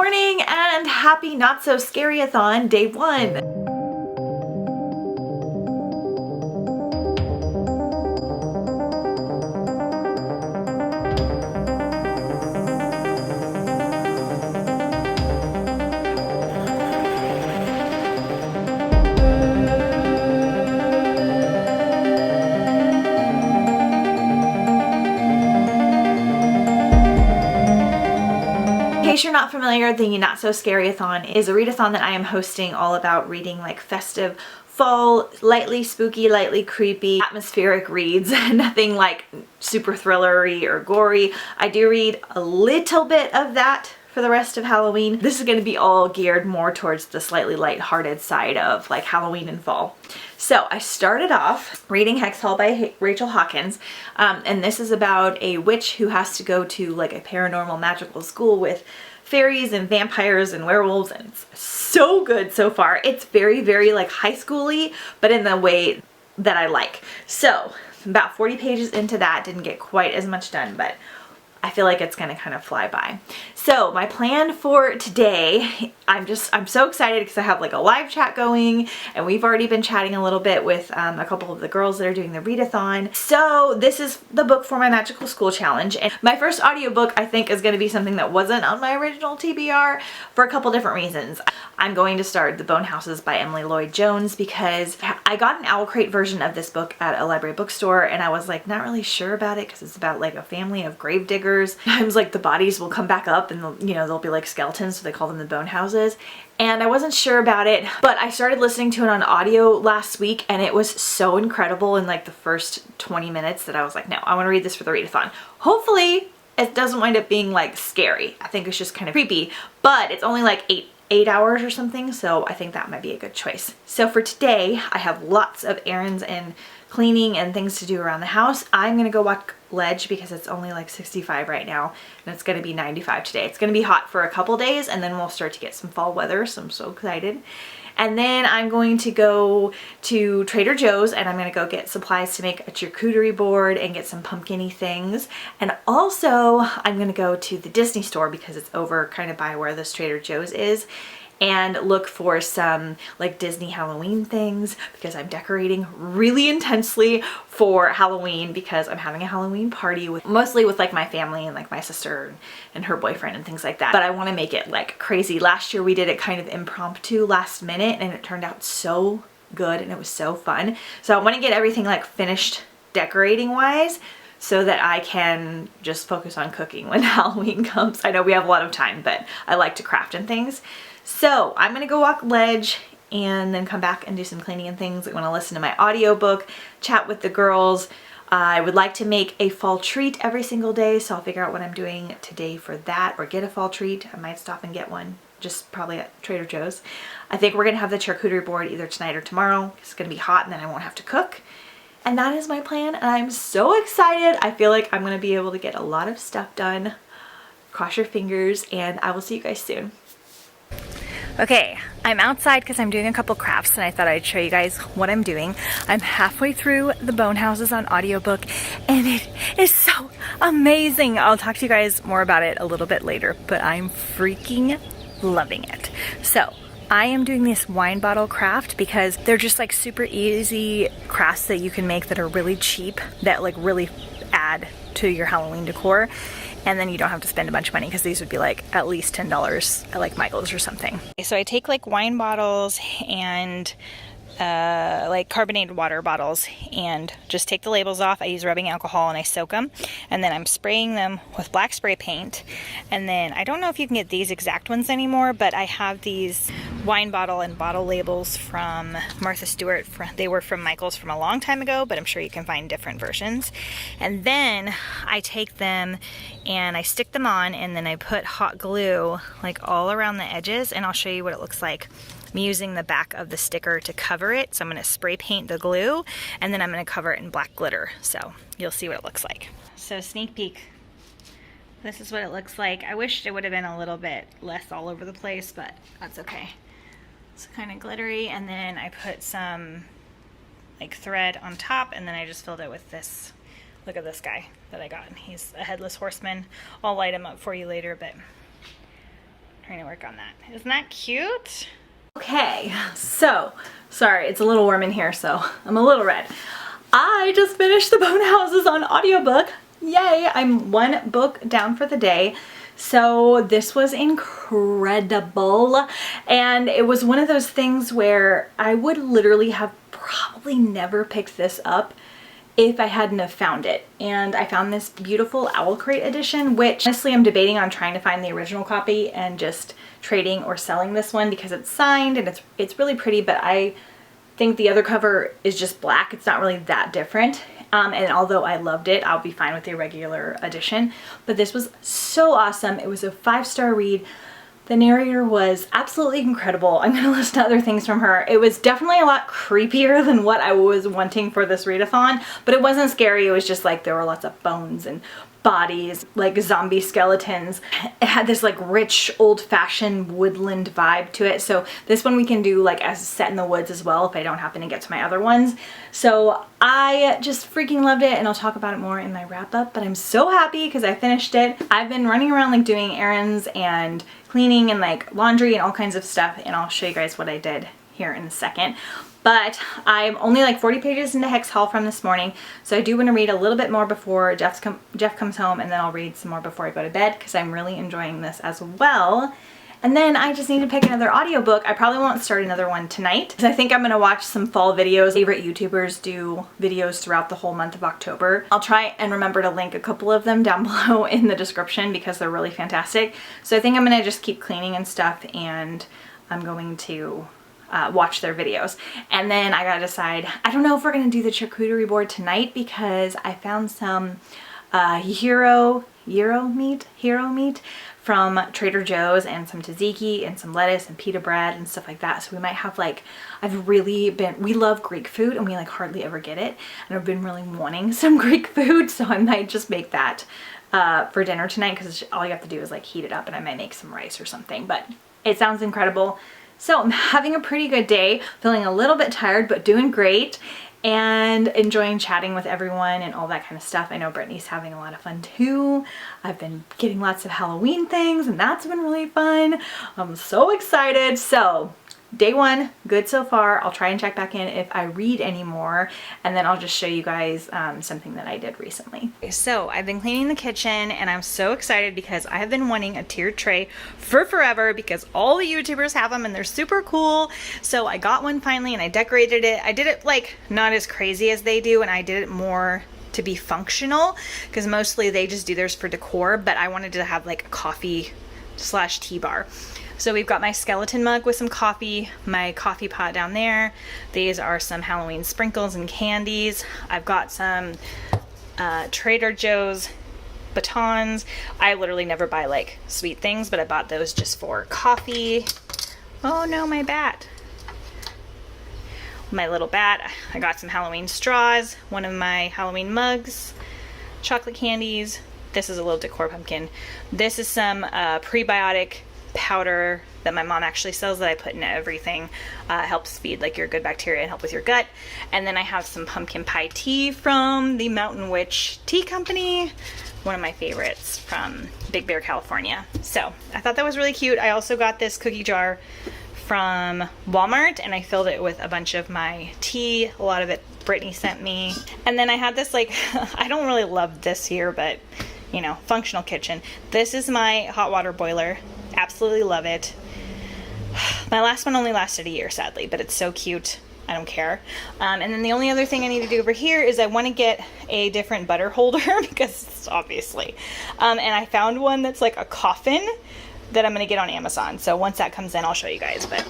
morning and happy Not So Scary-a-thon day 1. In case you're not familiar, the Not So Scary-a-thon is a readathon that I am hosting all about reading like festive fall, lightly spooky, lightly creepy, atmospheric reads, nothing like super thrillery or gory. I do read a little bit of that for the rest of Halloween. This is going to be all geared more towards the slightly lighthearted side of like Halloween and fall. So I started off reading Hex Hall by Rachel Hawkins, and this is about a witch who has to go to like a paranormal magical school with fairies and vampires and werewolves, and it's so good so far. It's very, very like high school-y, but in the way that I like. So about 40 pages into that, didn't get quite as much done, but I feel like it's gonna kind of fly by. So my plan for today, I'm so excited because I have like a live chat going, and we've already been chatting a little bit with a couple of the girls that are doing the readathon. So this is the book for my magical school challenge, and my first audiobook I think is going to be something that wasn't on my original TBR for a couple different reasons. I'm going to start The Bone Houses by Emily Lloyd Jones because I got an Owl Crate version of this book at a library bookstore, and I was like not really sure about it because it's about like a family of grave diggers. Sometimes like the bodies will come back up and they'll be like skeletons, so they call them the bone houses. And I wasn't sure about it, but I started listening to it on audio last week, and it was so incredible in like the first 20 minutes that I was like, no, I want to read this for the readathon. Hopefully it doesn't wind up being like scary. I think it's just kind of creepy, but it's only like eight hours or something, so I think that might be a good choice. So for today, I have lots of errands and cleaning and things to do around the house. I'm gonna go walk Ledge because it's only like 65 right now, and it's gonna be 95 today. It's gonna be hot for a couple days, and then we'll start to get some fall weather, so I'm so excited. And then I'm going to go to Trader Joe's, and I'm gonna go get supplies to make a charcuterie board and get some pumpkin-y things. And also I'm gonna go to the Disney store because it's over kind of by where this Trader Joe's is, and look for some like Disney Halloween things because I'm decorating really intensely for Halloween because I'm having a Halloween party mostly with like my family and like my sister and her boyfriend and things like that. But I want to make it like crazy. Last year we did it kind of impromptu last minute, and it turned out so good and it was so fun. So I want to get everything like finished decorating wise so that I can just focus on cooking when Halloween comes. I know we have a lot of time, but I like to craft and things. So I'm gonna go walk Ledge and then come back and do some cleaning and things. I want to listen to my audiobook, chat with the girls. I would like to make a fall treat every single day, so I'll figure out what I'm doing today for that, or get a fall treat. I might stop and get one, just probably at Trader Joe's. I think we're gonna have the charcuterie board either tonight or tomorrow. It's gonna be hot and then I won't have to cook. And that is my plan, and I'm so excited. I feel like I'm gonna be able to get a lot of stuff done. Cross your fingers, and I will see you guys soon. Okay, I'm outside because I'm doing a couple crafts, and I thought I'd show you guys what I'm doing. I'm halfway through The Bone Houses on audiobook, and it is so amazing. I'll talk to you guys more about it a little bit later, but I'm freaking loving it. So I am doing this wine bottle craft because they're just like super easy crafts that you can make that are really cheap, that like really add to your Halloween decor. And then you don't have to spend a bunch of money because these would be like at least $10 at like Michael's or something. So I take like wine bottles and like carbonated water bottles and just take the labels off. I use rubbing alcohol and I soak them, and then I'm spraying them with black spray paint. And then I don't know if you can get these exact ones anymore, but I have these wine bottle and bottle labels from Martha Stewart. They were from Michael's from a long time ago, but I'm sure you can find different versions. And then I take them and I stick them on, and then I put hot glue like all around the edges, and I'll show you what it looks like. I'm using the back of the sticker to cover it, so I'm going to spray paint the glue, and then I'm going to cover it in black glitter, so you'll see what it looks like. So sneak peek. This is what it looks like. I wish it would have been a little bit less all over the place, but that's okay. It's kind of glittery, and then I put some like thread on top, and then I just filled it with this. Look at this guy that I got. He's a headless horseman. I'll light him up for you later, but trying to work on that. Isn't that cute? Okay, so, sorry, it's a little warm in here, so I'm a little red. I just finished the Bone Houses on audiobook. Yay, I'm one book down for the day. So this was incredible. And it was one of those things where I would literally have probably never picked this up if I hadn't have found it. And I found this beautiful Owl Crate edition, which honestly I'm debating on trying to find the original copy and just trading or selling this one because it's signed and it's really pretty, but I think the other cover is just black. It's not really that different. And although I loved it, I'll be fine with the regular edition. But this was so awesome. It was a 5-star read. The narrator was absolutely incredible. I'm going to list other things from her. It was definitely a lot creepier than what I was wanting for this readathon, but it wasn't scary. It was just like there were lots of bones and bodies, like zombie skeletons. It had this like rich old-fashioned woodland vibe to it. So this one we can do like as set in the woods as well if I don't happen to get to my other ones. So I just freaking loved it, and I'll talk about it more in my wrap up, but I'm so happy because I finished it. I've been running around like doing errands and cleaning and like laundry and all kinds of stuff, and I'll show you guys what I did here in a second. But I'm only like 40 pages into Hex Hall from this morning, so I do want to read a little bit more before Jeff comes home, and then I'll read some more before I go to bed because I'm really enjoying this as well. And then I just need to pick another audiobook. I probably won't start another one tonight because I think I'm going to watch some fall videos. Favorite YouTubers do videos throughout the whole month of October. I'll try and remember to link a couple of them down below in the description because they're really fantastic. So I think I'm going to just keep cleaning and stuff, and I'm going to watch their videos. And then I gotta decide, I don't know if we're gonna do the charcuterie board tonight because I found some hero meat from Trader Joe's and some tzatziki and some lettuce and pita bread and stuff like that. So we might have like, we love Greek food and we like hardly ever get it. And I've been really wanting some Greek food, so I might just make that for dinner tonight because all you have to do is like heat it up, and I might make some rice or something, but it sounds incredible. So I'm having a pretty good day, feeling a little bit tired, but doing great and enjoying chatting with everyone and all that kind of stuff. I know Brittany's having a lot of fun too. I've been getting lots of Halloween things, and that's been really fun. I'm so excited. So day one, good so far. I'll try and check back in if I read any more, and then I'll just show you guys something that I did recently. So I've been cleaning the kitchen, and I'm so excited because I have been wanting a tiered tray for forever because all the YouTubers have them and they're super cool. So I got one finally, and I decorated it. I did it like not as crazy as they do, and I did it more to be functional because mostly they just do theirs for decor, but I wanted to have like a coffee/tea bar. So we've got my skeleton mug with some coffee, my coffee pot down there. These are some Halloween sprinkles and candies. I've got some Trader Joe's batons. I literally never buy like sweet things, but I bought those just for coffee. Oh no, my bat. My little bat. I got some Halloween straws, one of my Halloween mugs, chocolate candies. This is a little decor pumpkin. This is some prebiotic powder that my mom actually sells that I put in everything. Helps feed like your good bacteria and help with your gut. And then I have some pumpkin pie tea from the Mountain Witch Tea Company, one of my favorites from Big Bear, California. So I thought that was really cute. I also got this cookie jar from Walmart, and I filled it with a bunch of my tea. A lot of it Brittany sent me. And then I had this like, I don't really love this here, but you know, functional kitchen. This is my hot water boiler. Absolutely love it. My last one only lasted a year, sadly, but it's so cute. I don't care. And then the only other thing I need to do over here is I want to get a different butter holder because obviously. And I found one that's like a coffin that I'm going to get on Amazon. So once that comes in, I'll show you guys. But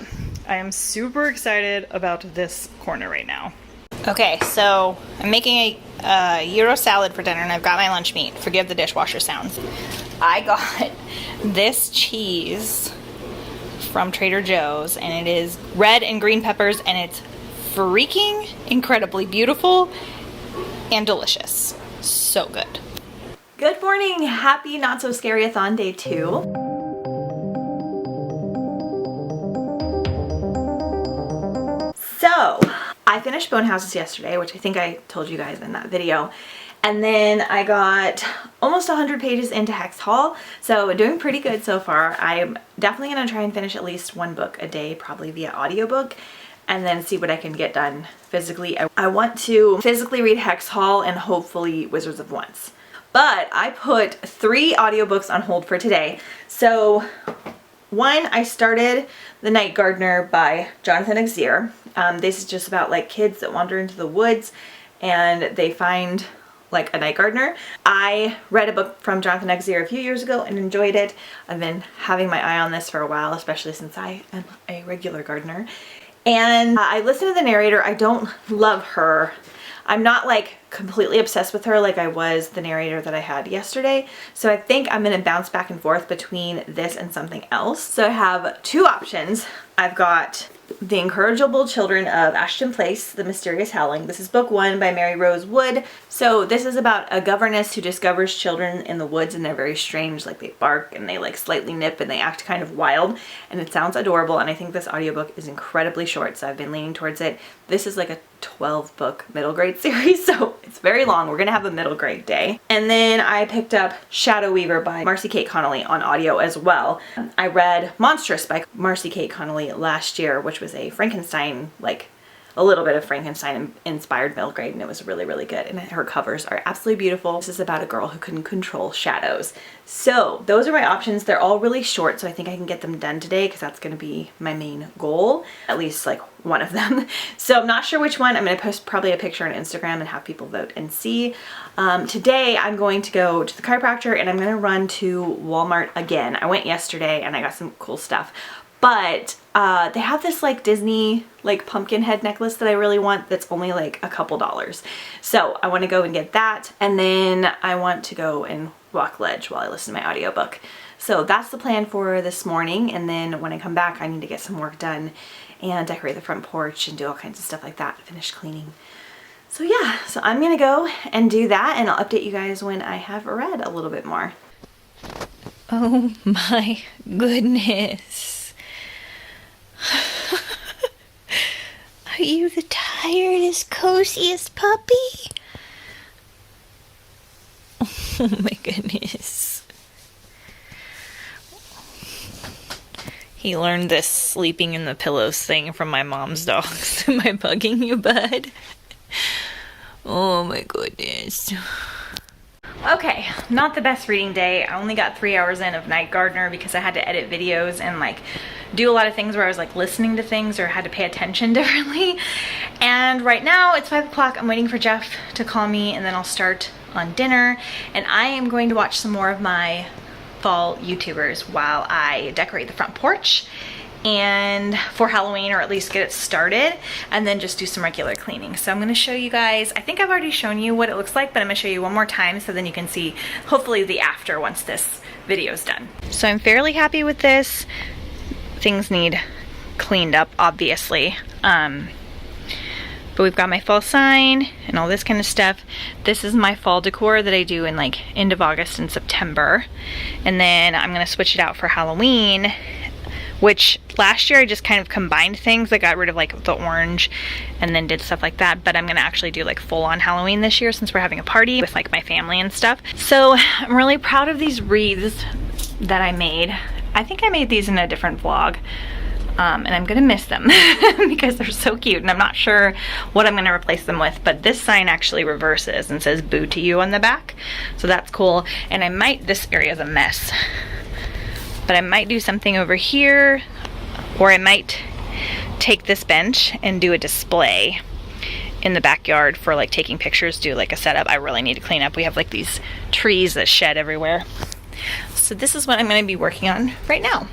I am super excited about this corner right now. Okay, so I'm making a Euro salad for dinner, and I've got my lunch meat. Forgive the dishwasher sounds. I got this cheese from Trader Joe's, and it is red and green peppers, and it's freaking incredibly beautiful and delicious. So good. Good morning. Happy Not So Scary-a-thon Day 2. So I finished Bone Houses yesterday, which I think I told you guys in that video, And then I got almost 100 pages into Hex Haul, so doing pretty good so far. I'm definitely going to try and finish at least one book a day, probably via audiobook, and then see what I can get done physically. I want to physically read Hex Haul and hopefully Wizards of Once. But I put 3 audiobooks on hold for today. So one, I started The Night Gardener by Jonathan Exer. This is just about like kids that wander into the woods and they find like a night gardener. I read a book from Jonathan Exer a few years ago and enjoyed it. I've been having my eye on this for a while, especially since I am a regular gardener. And I listened to the narrator. I don't love her. I'm not like completely obsessed with her like I was the narrator that I had yesterday. So I think I'm going to bounce back and forth between this and something else. So I have 2 options. I've got The Incorrigible Children of Ashton Place, The Mysterious Howling. This is book 1 by Mary Rose Wood. So this is about a governess who discovers children in the woods and they're very strange, like they bark and they like slightly nip and they act kind of wild, and it sounds adorable. And I think this audiobook is incredibly short, so I've been leaning towards it. This is like a 12 book middle grade series, so it's very long. We're gonna have a middle grade day. And then I picked up Shadow Weaver by Marcy Connolly on audio as well. I read Monstrous by Marcy Connolly last year, which was a Frankenstein, like a little bit of Frankenstein inspired middle grade, and it was really, really good. And her covers are absolutely beautiful. This is about a girl who couldn't control shadows. So those are my options. They're all really short, so I think I can get them done today because that's going to be my main goal, at least like one of them. So I'm not sure which one. I'm going to post probably a picture on Instagram and have people vote and see. Today I'm going to go to the chiropractor and I'm going to run to Walmart again. I went yesterday and I got some cool stuff. But they have this like Disney like pumpkin head necklace that I really want that's only like a couple dollars. So I want to go and get that, and then I want to go and walk ledge while I listen to my audiobook. So that's the plan for this morning, and then when I come back I need to get some work done and decorate the front porch and do all kinds of stuff like that, finish cleaning. So yeah, so I'm gonna go and do that, and I'll update you guys when I have read a little bit more. Oh my goodness. Are you the tiredest, coziest puppy? Oh my goodness. He learned this sleeping in the pillows thing from my mom's dogs. Am I bugging you, bud? Oh my goodness. Okay, not the best reading day. I only got 3 hours in of Night Gardener because I had to edit videos and like do a lot of things where I was like listening to things or had to pay attention differently. And right now it's 5 o'clock. I'm waiting for Jeff to call me and then I'll start on dinner. And I am going to watch some more of my fall YouTubers while I decorate the front porch and for Halloween, or at least get it started, and then just do some regular cleaning. So I'm going to show you guys, I think I've already shown you what it looks like, but I'm going to show you one more time so then you can see hopefully the after once this video is done. So I'm fairly happy with this. Things need cleaned up, obviously. But we've got my fall sign and all this kind of stuff. This is my fall decor that I do in like end of August and September. And then I'm going to switch it out for Halloween, which last year I just kind of combined things. I got rid of like the orange and then did stuff like that, but I'm gonna actually do like full on Halloween this year since we're having a party with like my family and stuff. So I'm really proud of these wreaths that I made. I think I made these in a different vlog, and I'm gonna miss them because they're so cute, and I'm not sure what I'm gonna replace them with, but this sign actually reverses and says "Boo to you" on the back, so that's cool. And I might, this area is a mess, but I might do something over here, or I might take this bench and do a display in the backyard for like taking pictures, do like a setup. I really need to clean up. We have like these trees that shed everywhere. So this is what I'm going to be working on right now.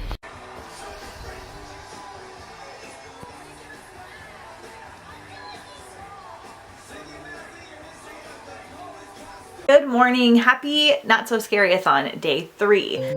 Good morning. Happy Not So Scary-a-thon day 3.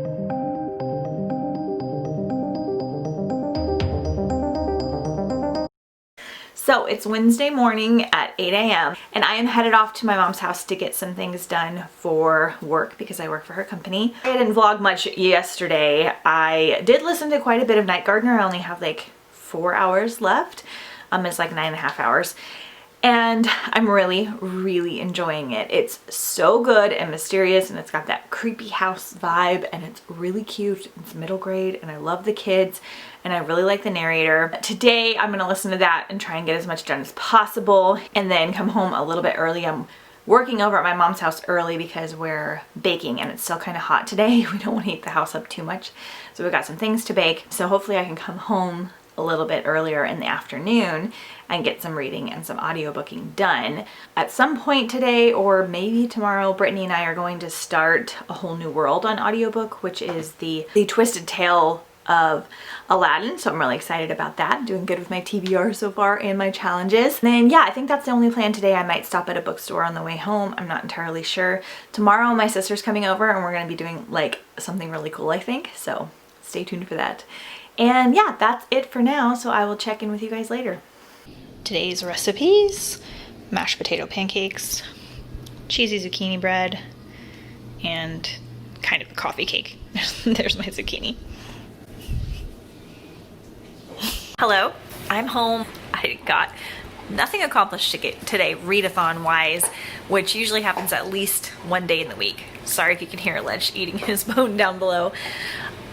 So it's Wednesday morning at 8 a.m. and I am headed off to my mom's house to get some things done for work because I work for her company. I didn't vlog much yesterday. I did listen to quite a bit of Night Gardener. I only have like 4 hours left. It's like 9.5 hours. and I'm really enjoying it. It's so good and mysterious, and it's got that creepy house vibe, and it's really cute. It's middle grade, and I love the kids, and I really like the narrator. Today I'm gonna listen to that and try and get as much done as possible, and then come home a little bit early. I'm working over at my mom's house early because we're baking, and it's still kind of hot today. We don't want to heat the house up too much, so we've got some things to bake. So hopefully I can come home a little bit earlier in the afternoon and get some reading and some audiobooking done. At some point today, or maybe tomorrow, Brittany and I are going to start A Whole New World on audiobook, which is the twisted tale of Aladdin. So I'm really excited about that. Doing good with my TBR so far and my challenges. And then yeah, I think that's the only plan today. I might stop at a bookstore on the way home. I'm not entirely sure. Tomorrow my sister's coming over and we're gonna be doing like something really cool, I think. So stay tuned for that. And yeah, that's it for now. So I will check in with you guys later. Today's recipes: mashed potato pancakes, cheesy zucchini bread, and kind of a coffee cake. There's my zucchini. Hello, I'm home. I got nothing accomplished today readathon wise, which usually happens at least one day in the week. Sorry if you can hear Ledge eating his bone down below.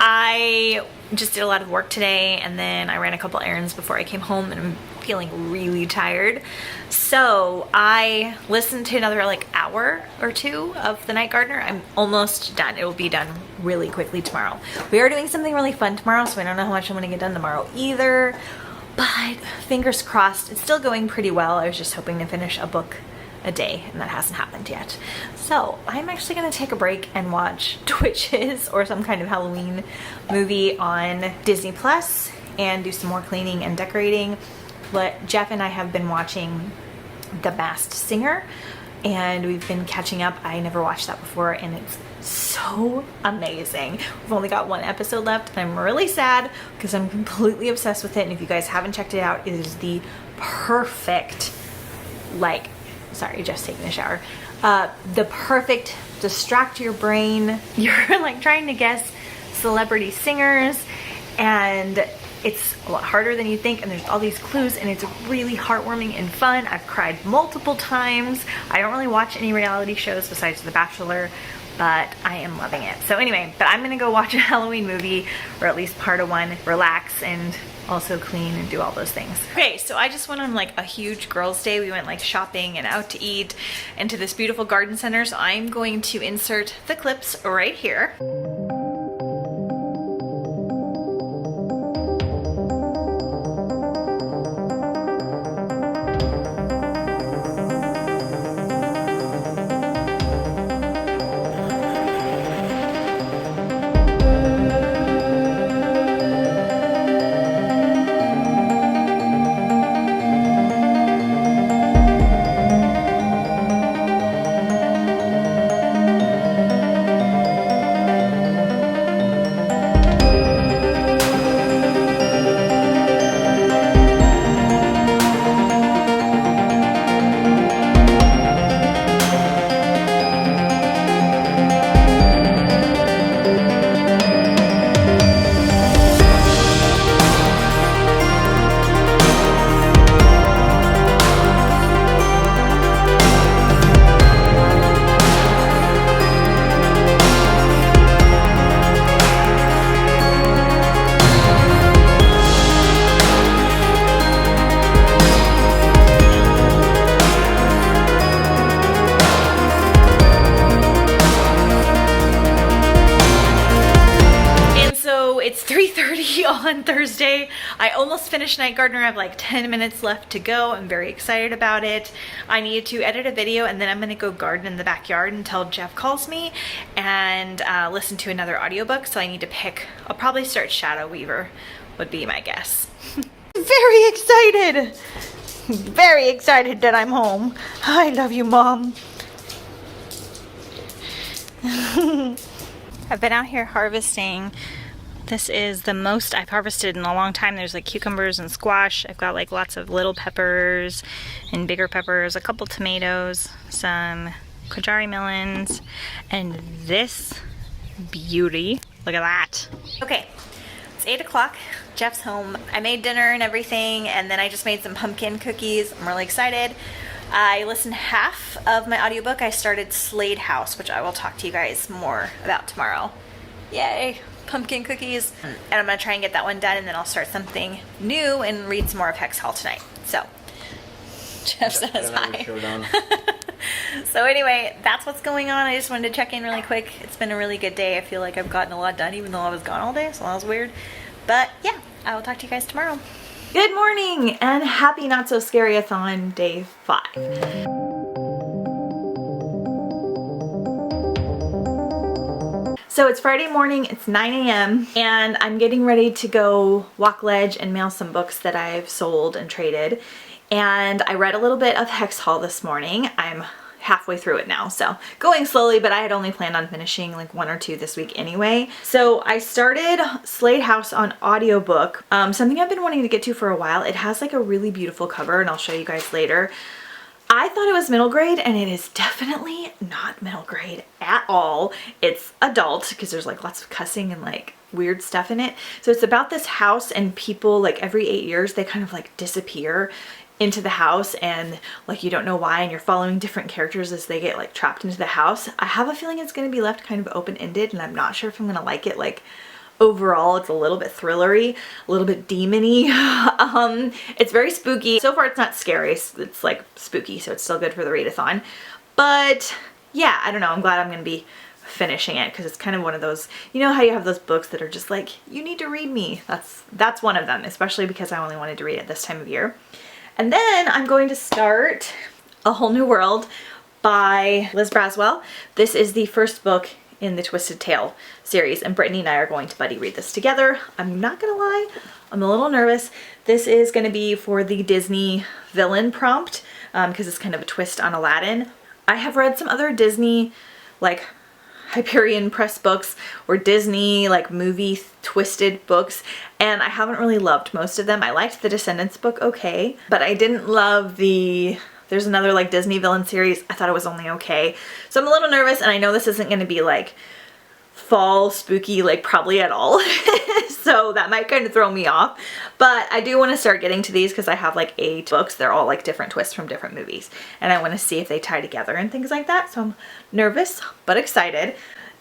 I just did a lot of work today, and then I ran a couple errands before I came home, and I'm feeling really tired. So I listened to another like hour or two of The Night Gardener. I'm almost done. It will be done really quickly tomorrow. We are doing something really fun tomorrow, so I don't know how much I'm gonna get done tomorrow either, but fingers crossed. It's still going pretty well. I was just hoping to finish a book a day, and that hasn't happened yet. So I'm actually gonna take a break and watch Twitches or some kind of Halloween movie on Disney Plus and do some more cleaning and decorating. But Jeff and I have been watching The Masked Singer, and we've been catching up. I never watched that before, and it's so amazing. We've only got one episode left, and I'm really sad because I'm completely obsessed with it. And if you guys haven't checked it out, it is the perfect, like, sorry, Jeff's taking a shower. The perfect distract your brain. You're like trying to guess celebrity singers, and it's a lot harder than you think, and there's all these clues, and it's really heartwarming and fun. I've cried multiple times. I don't really watch any reality shows besides The Bachelor, but I am loving it. So anyway, but I'm gonna go watch a Halloween movie, or at least part of one, relax, and also clean and do all those things. Okay, so I just went on like a huge girls' day. We went like shopping and out to eat and to this beautiful garden center. So I'm going to insert the clips right here. It's 3:30 on Thursday. I almost finished Night Gardener. I have like 10 minutes left to go. I'm very excited about it. I need to edit a video, and then I'm gonna go garden in the backyard until Jeff calls me, and listen to another audiobook. So I need to pick, I'll probably start Shadow Weaver would be my guess. Very excited. Very excited that I'm home. I love you, Mom. I've been out here harvesting. This is the most I've harvested in a long time. There's like cucumbers and squash. I've got like lots of little peppers and bigger peppers, a couple tomatoes, some Kajari melons, and this beauty. Look at that. Okay, it's 8 o'clock. Jeff's home. I made dinner and everything, and then I just made some pumpkin cookies. I'm really excited. I listened to half of my audiobook. I started Slate House, which I will talk to you guys more about tomorrow. Yay, pumpkin cookies. And I'm gonna try and get that one done, and then I'll start something new and read some more of Hex Hall tonight. So, Jeff says hi. So anyway, that's what's going on. I just wanted to check in really quick. It's been a really good day. I feel like I've gotten a lot done, even though I was gone all day, so that was weird. But yeah, I will talk to you guys tomorrow. Good morning and happy Not So Scary-a-thon day 5. So it's Friday morning, it's 9 a.m. and I'm getting ready to go walk ledge and mail some books that I've sold and traded. And I read a little bit of Hex Hall this morning. I'm halfway through it now, so going slowly, but I had only planned on finishing like 1 or 2 this week anyway. So I started Slate House on audiobook, something I've been wanting to get to for a while. It has like a really beautiful cover, and I'll show you guys later. I thought it was middle grade, and it is definitely not middle grade at all. It's adult because there's like lots of cussing and like weird stuff in it. So it's about this house, and people like every 8 years they kind of like disappear into the house, and like you don't know why, and you're following different characters as they get like trapped into the house. I have a feeling it's going to be left kind of open-ended, and I'm not sure if I'm going to like it. Like overall it's a little bit thrillery, a little bit demony. It's very spooky. So far it's not scary, it's like spooky, so it's still good for the readathon. But yeah, I don't know, I'm glad I'm going to be finishing it because it's kind of one of those, you know how you have those books that are just like, you need to read me. That's one of them, especially because I only wanted to read it this time of year. And then I'm going to start A Whole New World by Liz Braswell. This is the first book in the Twisted Tale series, and Brittany and I are going to buddy read this together. I'm not gonna lie, I'm a little nervous. This is gonna be for the Disney villain prompt because it's kind of a twist on Aladdin. I have read some other Disney like Hyperion Press books or Disney like movie twisted books, and I haven't really loved most of them. I liked the Descendants book okay, but I didn't love there's another like Disney villain series. I thought it was only okay. So I'm a little nervous, and I know this isn't going to be like fall spooky like probably at all. So that might kind of throw me off, but I do want to start getting to these because I have like 8 books. They're all like different twists from different movies, and I want to see if they tie together and things like that. So I'm nervous but excited,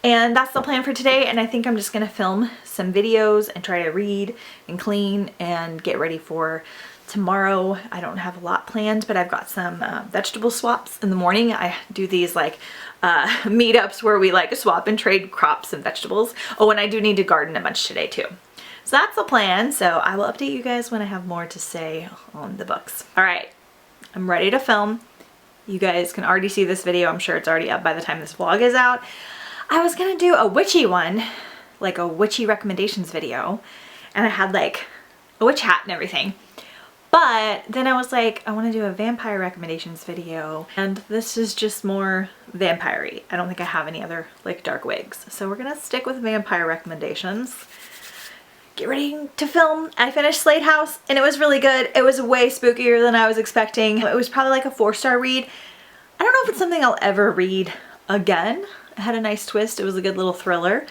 and that's the plan for today. And I think I'm just gonna film some videos and try to read and clean and get ready for tomorrow. I don't have a lot planned, but I've got some vegetable swaps in the morning. I do these like meetups where we like swap and trade crops and vegetables. Oh, and I do need to garden a bunch today too. So that's the plan. So I will update you guys when I have more to say on the books. All right, I'm ready to film. You guys can already see this video. I'm sure it's already up by the time this vlog is out. I was gonna do a witchy one, like a witchy recommendations video, and I had like a witch hat and everything. But then I was like, I want to do a vampire recommendations video, and this is just more vampire-y. I don't think I have any other like dark wigs. So we're gonna stick with vampire recommendations. Get ready to film. I finished Slate House and it was really good. It was way spookier than I was expecting. It was probably like a 4-star read. I don't know if it's something I'll ever read again. It had a nice twist. It was a good little thriller.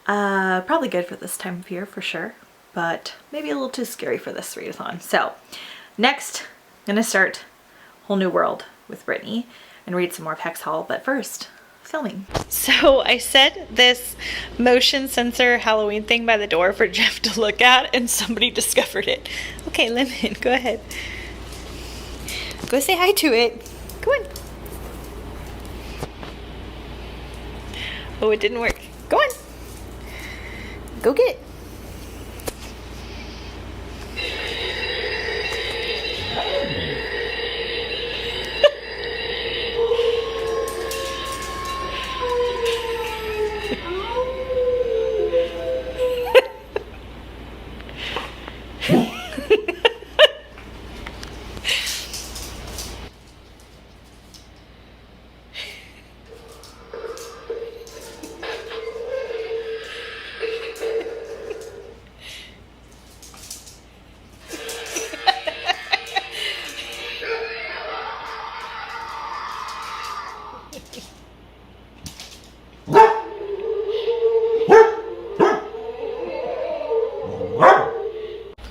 Probably good for this time of year for sure, but maybe a little too scary for this readathon. So next, I'm gonna start Whole New World with Brittany and read some more Hex Hall, but first, filming. So I set this motion sensor Halloween thing by the door for Jeff to look at, and somebody discovered it. Okay, Lemon, go ahead. Go say hi to it. Come on. Oh, it didn't work. Go on. Go get it.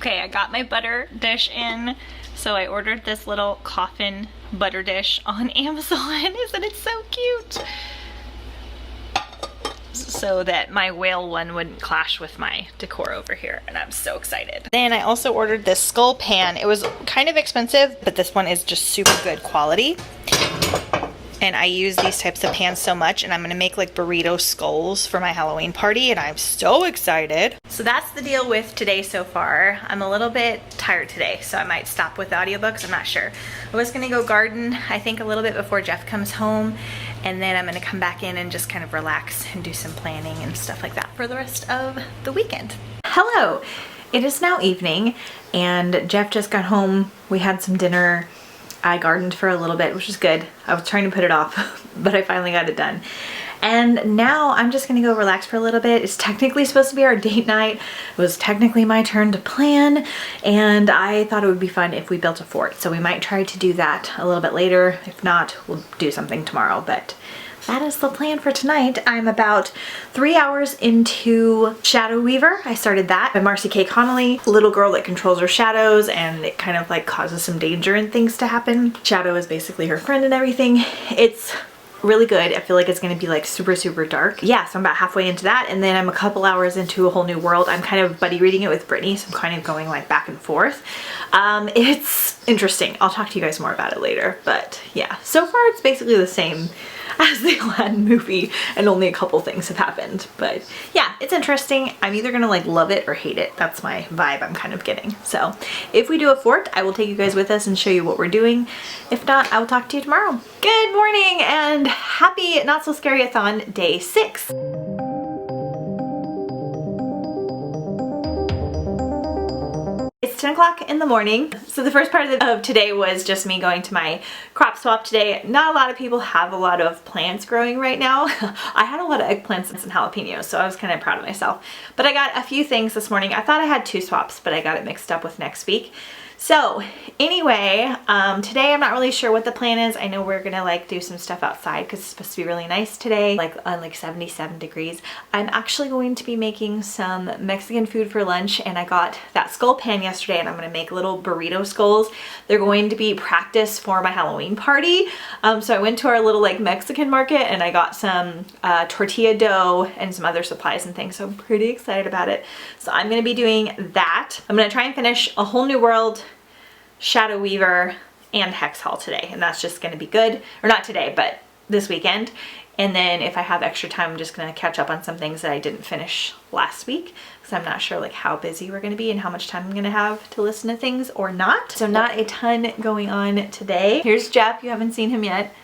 Okay, I got my butter dish in. So I ordered this little coffin butter dish on Amazon. Isn't it so cute? So that my whale one wouldn't clash with my decor over here, and I'm so excited. Then I also ordered this skull pan. It was kind of expensive, but this one is just super good quality. And I use these types of pans so much, and I'm gonna make like burrito skulls for my Halloween party, and I'm so excited. So that's the deal with today so far. I'm a little bit tired today, so I might stop with audiobooks, I'm not sure. I was gonna go garden, I think a little bit before Jeff comes home, and then I'm gonna come back in and just kind of relax and do some planning and stuff like that for the rest of the weekend. Hello, it is now evening, and Jeff just got home. We had some dinner. I gardened for a little bit, which is good. I was trying to put it off, but I finally got it done. And now I'm just gonna go relax for a little bit. It's technically supposed to be our date night. It was technically my turn to plan, and I thought it would be fun if we built a fort. So we might try to do that a little bit later. If not, we'll do something tomorrow, but that is the plan for tonight. I'm about 3 hours into Shadow Weaver. I started that by Marcy Connelly, little girl that controls her shadows, and it kind of like causes some danger and things to happen. Shadow is basically her friend and everything. It's really good. I feel like it's going to be like super, super dark. Yeah, so I'm about halfway into that, and then I'm a couple hours into A Whole New World. I'm kind of buddy reading it with Brittany, so I'm kind of going like back and forth. It's interesting. I'll talk to you guys more about it later, but yeah, so far it's basically the same as the Aladdin movie, and only a couple things have happened. But yeah, it's interesting. I'm either gonna like love it or hate it. That's my vibe I'm kind of getting. So if we do a fort, I will take you guys with us and show you what we're doing. If not, I will talk to you tomorrow. Good morning and happy Not So Scary-a-thon day 6. It's 10 o'clock in the morning. So the first part of today was just me going to my crop swap today. Not a lot of people have a lot of plants growing right now. I had a lot of eggplants and jalapenos, so I was kind of proud of myself. But I got a few things this morning. I thought I had 2 swaps, but I got it mixed up with next week. So anyway, today I'm not really sure what the plan is. I know we're gonna like do some stuff outside because it's supposed to be really nice today, like 77 degrees. I'm actually going to be making some Mexican food for lunch, and I got that skull pan yesterday, and I'm gonna make little burrito skulls. They're going to be practice for my Halloween party. So I went to our little like Mexican market, and I got some tortilla dough and some other supplies and things. So I'm pretty excited about it. So I'm gonna be doing that. I'm gonna try and finish A Whole New World, Shadow Weaver, and Hex Haul today, and that's just gonna be good. Or not today, but this weekend. And then if I have extra time, I'm just gonna catch up on some things that I didn't finish last week, because I'm not sure like how busy we're gonna be and how much time I'm gonna have to listen to things or not. So not a ton going on today. Here's Jeff, you haven't seen him yet.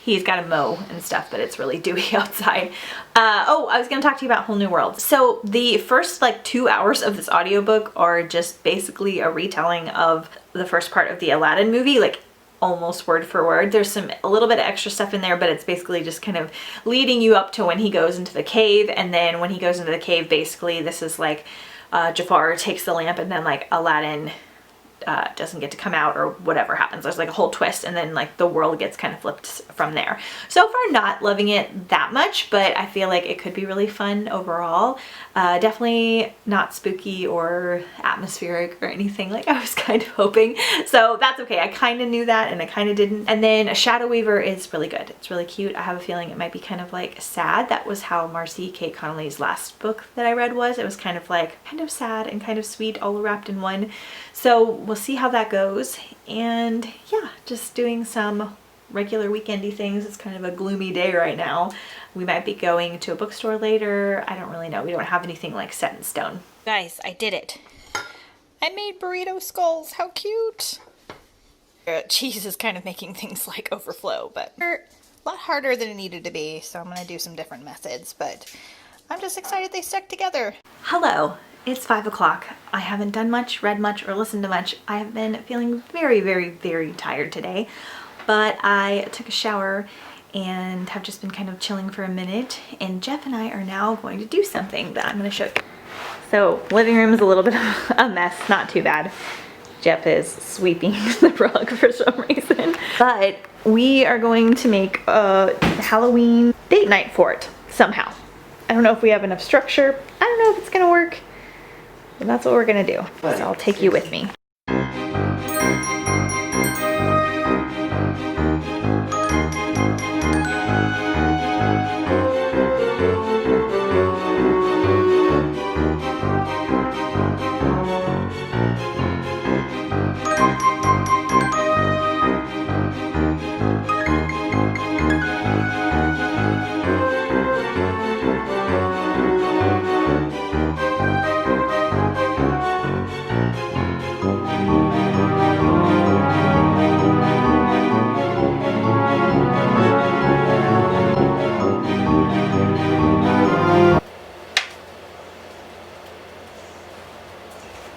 He's got a mow and stuff, but it's really dewy outside. Oh, I was gonna talk to you about Whole New World. So the first like 2 hours of this audiobook are just basically a retelling of the first part of the Aladdin movie, like almost word for word. There's a little bit of extra stuff in there, but it's basically just kind of leading you up to when he goes into the cave. And then when he goes into the cave, basically this is like Jafar takes the lamp, and then like Aladdin doesn't get to come out, or whatever happens. There's like a whole twist, and then like the world gets kind of flipped from there. So far not loving it that much, but I feel like it could be really fun overall. Definitely not spooky or atmospheric or anything like I was kind of hoping. So that's okay. I kind of knew that, and I kind of didn't. And then A Shadow Weaver is really good. It's really cute. I have a feeling it might be kind of like sad. That was how Marcy Connelly's last book that I read was. It was kind of like kind of sad and kind of sweet all wrapped in one. So we'll see how that goes. And yeah, just doing some regular weekendy things. It's kind of a gloomy day right now. We might be going to a bookstore later. I don't really know. We don't have anything like set in stone. Guys, I did it. I made burrito skulls. How cute. Cheese is kind of making things like overflow, but a lot harder than it needed to be. So I'm going to do some different methods, but I'm just excited they stuck together. Hello. It's 5 o'clock. I haven't done much, read much, or listened to much. I have been feeling very, very, very tired today, but I took a shower and have just been kind of chilling for a minute, and Jeff and I are now going to do something that I'm going to show you. So living room is a little bit of a mess, not too bad. Jeff is sweeping the rug for some reason, but we are going to make a Halloween date night fort somehow. I don't know if we have enough structure. I don't know if it's going to work. And that's what we're gonna do. So I'll take you with me.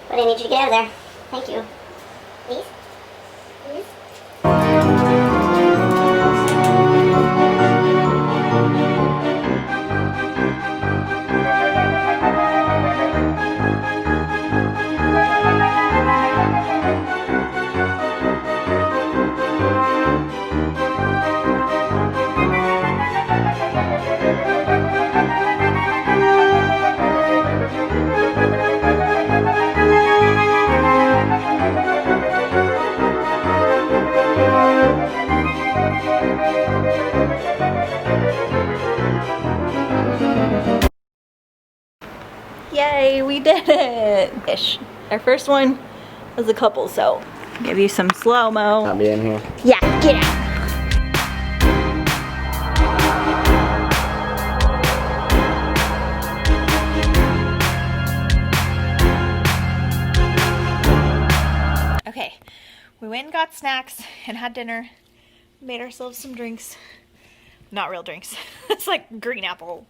But I need you to get out of there. Thank you. Please? Please? Yay, we did it! Ish. Our first one was a couple, so give you some slow-mo. Not be in here. Yeah, get out! Okay, we went and got snacks and had dinner, made ourselves some drinks. Not real drinks. It's like green apple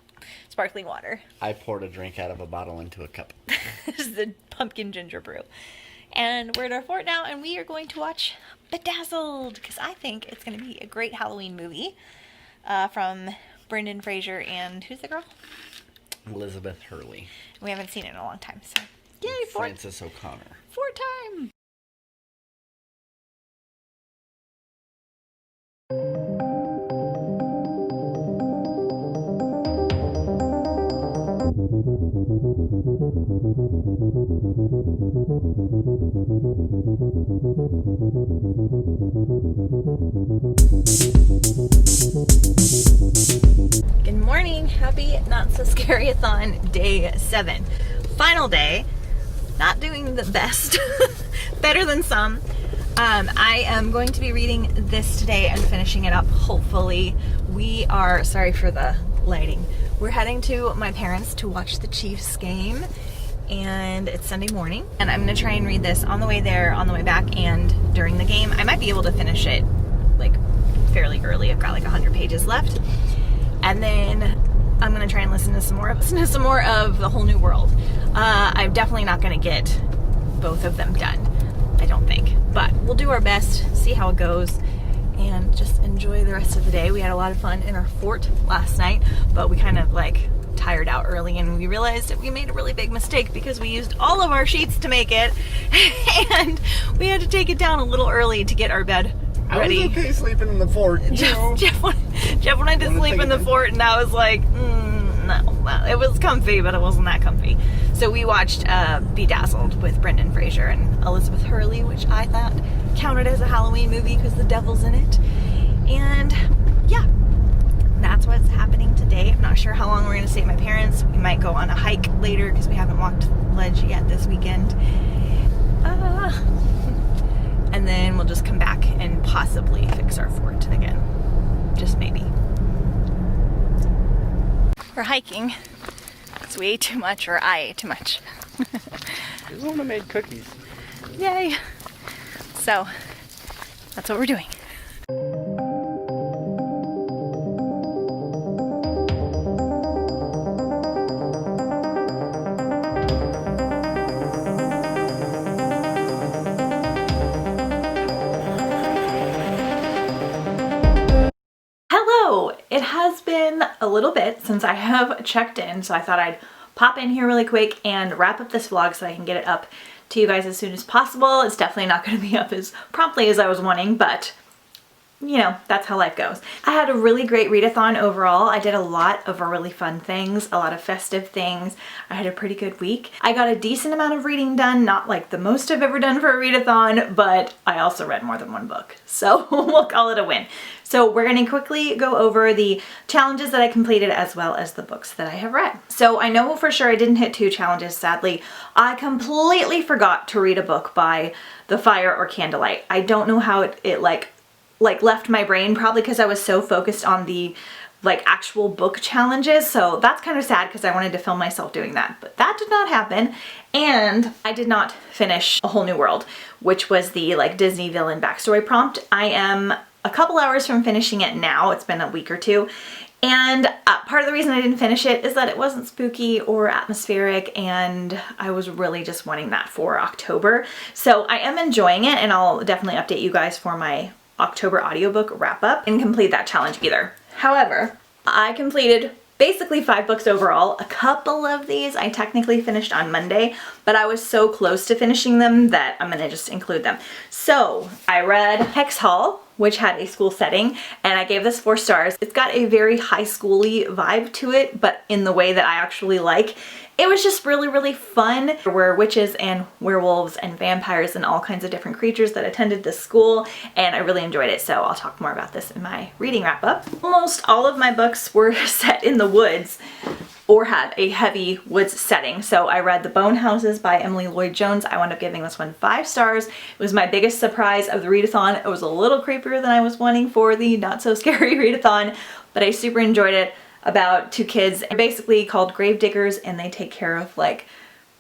sparkling water. I poured a drink out of a bottle into a cup. This is the pumpkin ginger brew. And we're at our fort now, and we are going to watch Bedazzled, because I think it's going to be a great Halloween movie from Brendan Fraser and who's the girl? Elizabeth Hurley. We haven't seen it in a long time, so yay, Frances O'Connor. fort time! Good morning, happy Not So Scary-a-thon day 7. Final day, not doing the best, better than some. I am going to be reading this today and finishing it up, hopefully. We are, sorry for the lighting, we're heading to my parents to watch the Chiefs game, and it's Sunday morning, and I'm gonna try and read this on the way there, on the way back, and during the game. I might be able to finish it like fairly early. I've got like 100 pages left, and then I'm gonna try and listen to some more of The Whole New World. I'm definitely not gonna get both of them done, I don't think, but we'll do our best, see how it goes, and just enjoy the rest of the day. We had a lot of fun in our fort last night, but we kind of like tired out early, and we realized that we made a really big mistake because we used all of our sheets to make it, and we had to take it down a little early to get our bed ready. I was okay sleeping in the fort. Jeff wanted to sleep in the fort, and I was like, no. It was comfy, but it wasn't that comfy. So we watched Bedazzled with Brendan Fraser and Elizabeth Hurley, which I thought counted as a Halloween movie because the devil's in it. And yeah, that's what's happening today. I'm not sure how long we're going to stay at my parents'. We might go on a hike later because we haven't walked the ledge yet this weekend. And then we'll just come back and possibly fix our fort again. Just maybe. We're hiking because we ate too much, or I ate too much. This woman made cookies. Yay! So, that's what we're doing. It has been a little bit since I have checked in, so I thought I'd pop in here really quick and wrap up this vlog so I can get it up to you guys as soon as possible. It's definitely not going to be up as promptly as I was wanting, but you know, that's how life goes. I had a really great readathon overall. I did a lot of really fun things, a lot of festive things. I had a pretty good week. I got a decent amount of reading done, not like the most I've ever done for a readathon, but I also read more than one book. So we'll call it a win. So we're going to quickly go over the challenges that I completed as well as the books that I have read. So I know for sure I didn't hit 2 challenges, sadly. I completely forgot to read a book by the fire or candlelight. I don't know how it like left my brain, probably because I was so focused on the like actual book challenges. So that's kind of sad because I wanted to film myself doing that, but that did not happen. And I did not finish A Whole New World, which was the like Disney villain backstory prompt. I am a couple hours from finishing it now. It's been a week or two. And part of the reason I didn't finish it is that it wasn't spooky or atmospheric, and I was really just wanting that for October. So I am enjoying it, and I'll definitely update you guys for my October audiobook wrap up and complete that challenge either. However, I completed basically 5 books overall. A couple of these I technically finished on Monday, but I was so close to finishing them that I'm gonna just include them. So I read Hex Hall, which had a school setting, and I gave this 4 stars. It's got a very high school-y vibe to it, but in the way that I actually like. It was just really, really fun. There were witches and werewolves and vampires and all kinds of different creatures that attended this school, and I really enjoyed it, so I'll talk more about this in my reading wrap-up. Almost all of my books were set in the woods or had a heavy woods setting. So I read The Bone Houses by Emily Lloyd Jones. I wound up giving this one 5 stars. It was my biggest surprise of the readathon. It was a little creepier than I was wanting for the Not So Scary readathon, but I super enjoyed it. About 2 kids, basically called grave diggers, and they take care of like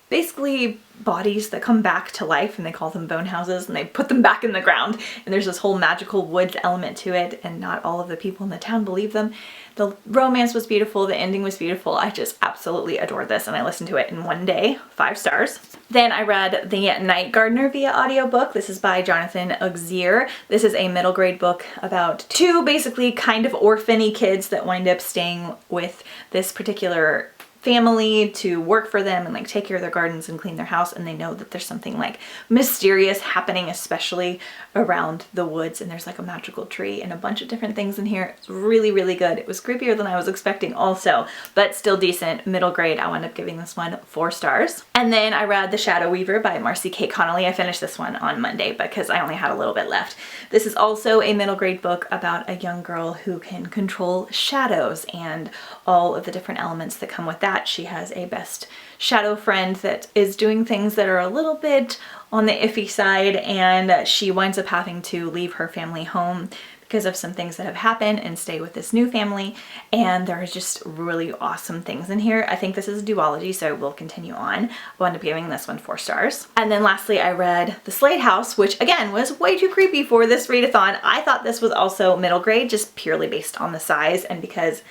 basically bodies that come back to life, and they call them bone houses, and they put them back in the ground, and there's this whole magical woods element to it, and not all of the people in the town believe them. The romance was beautiful, the ending was beautiful. I just absolutely adored this, and I listened to it in one day. 5 stars. Then I read The Night Gardener via audiobook. This is by Jonathan Auxier. This is a middle grade book about 2 basically kind of orphan-y kids that wind up staying with this particular family to work for them and like take care of their gardens and clean their house, and they know that there's something like mysterious happening, especially around the woods, and there's like a magical tree and a bunch of different things in here. It's really, really good. It was creepier than I was expecting also, but still decent. Middle grade. I wound up giving this one 4 stars. And then I read The Shadow Weaver by Marcy Connelly. I finished this one on Monday because I only had a little bit left. This is also a middle grade book about a young girl who can control shadows and all of the different elements that come with that. She has a best shadow friend that is doing things that are a little bit on the iffy side, and she winds up having to leave her family home because of some things that have happened and stay with this new family, and there are just really awesome things in here. I think this is a duology, so I will continue on. I wound up giving this one 4 stars. And then lastly, I read The Slate House, which again was way too creepy for this readathon. I thought this was also middle grade, just purely based on the size and because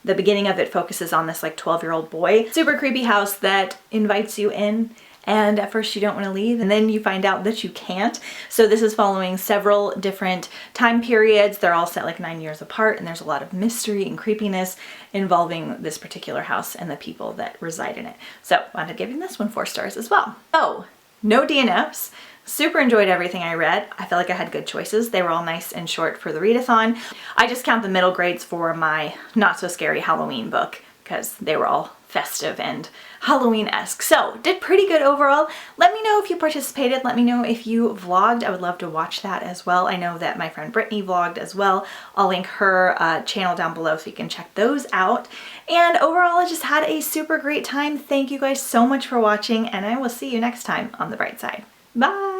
the beginning of it focuses on this like 12-year-old boy. Super creepy house that invites you in, and at first you don't want to leave, and then you find out that you can't. So this is following several different time periods. They're all set like 9 years apart, and there's a lot of mystery and creepiness involving this particular house and the people that reside in it. So I wound up giving this one 4 stars as well. Oh, no DNFs. Super enjoyed everything I read. I felt like I had good choices. They were all nice and short for the readathon. I just count the middle grades for my Not So Scary Halloween book because they were all festive and Halloween-esque. So did pretty good overall. Let me know if you participated. Let me know if you vlogged. I would love to watch that as well. I know that my friend Brittany vlogged as well. I'll link her channel down below so you can check those out. And overall, I just had a super great time. Thank you guys so much for watching, and I will see you next time on The Bright Side. Bye!